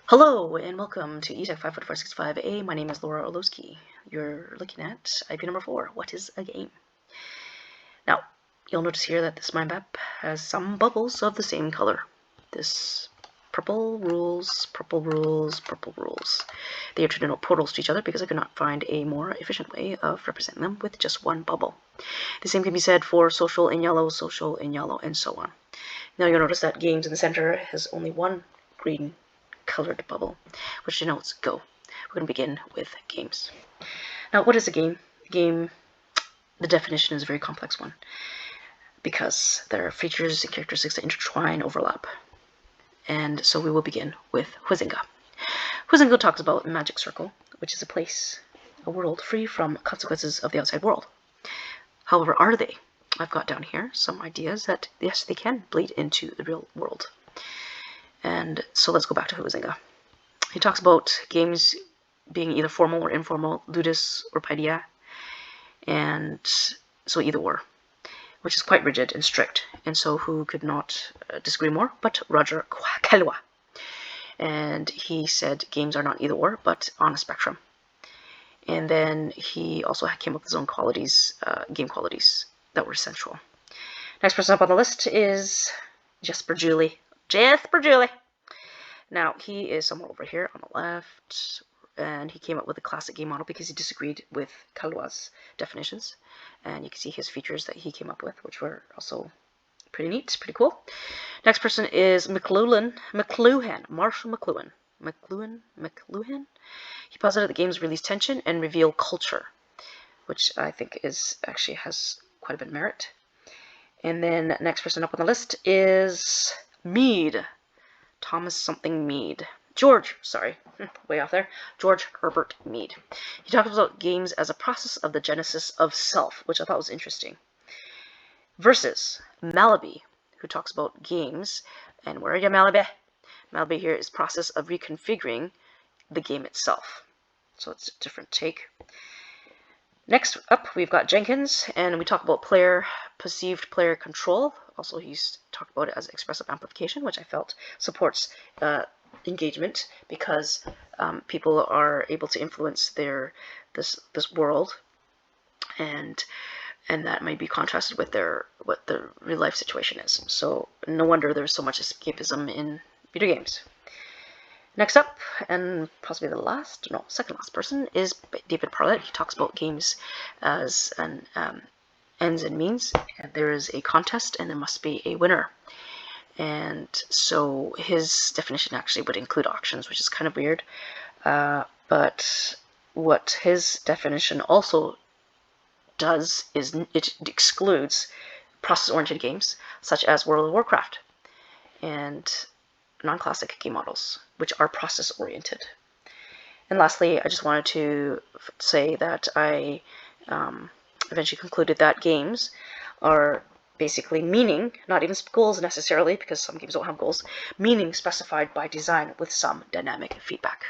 Hello and welcome to ETEC 54465A. My name is Laura Orlowski. You're looking at IP number 4. What is a game? Now, you'll notice here that this mind map has some bubbles of the same color. This purple rules, purple rules, purple rules. They are to denote portals to each other because I could not find a more efficient way of representing them with just one bubble. The same can be said for social in yellow, and so on. Now you'll notice that games in the center has only one green colored bubble, which denotes go. We're going to begin with games. Now, what is a game? A game, the definition is a very complex one because there are features and characteristics that intertwine, overlap. And so we will begin with Huizinga. Huizinga talks about a magic circle, which is a place, a world free from consequences of the outside world. However, are they? I've got down here some ideas that, yes, they can bleed into the real world. And so let's go back to Huizinga. He talks about games being either formal or informal, ludus or paideia, and so either or, which is quite rigid and strict. And so who could not disagree more but Roger Caillois. And he said games are not either or, but on a spectrum. And then he also came up with his own qualities, game qualities that were essential. Next person up on the list is Jesper Julie. Now, he is somewhere over here on the left, and he came up with a classic game model because he disagreed with Caillois' definitions. And you can see his features that he came up with, which were also pretty neat, pretty cool. Next person is Marshall McLuhan. He posited that games release tension and reveal culture, which I think actually has quite a bit of merit. And then next person up on the list is Mead. Thomas something Mead. George Herbert Mead. He talks about games as a process of the genesis of self, which I thought was interesting. Versus Malaby, who talks about games, and where are you, Malaby? Malaby here is process of reconfiguring the game itself. So it's a different take. Next up, we've got Jenkins, and we talk about perceived player control. Also, he's talked about it as expressive amplification, which I felt supports engagement because people are able to influence this world, and that might be contrasted with what their real life situation is. So no wonder there's so much escapism in video games. Next up, and possibly the second last person, is David Parlett. He talks about games as an ends and means, and there is a contest and there must be a winner. And so his definition actually would include auctions, which is kind of weird. But what his definition also does is it excludes process-oriented games, such as World of Warcraft and non-classic game models, which are process-oriented. And lastly, I just wanted to say that I eventually concluded that games are basically meaning, not even goals necessarily, because some games don't have goals, meaning specified by design with some dynamic feedback.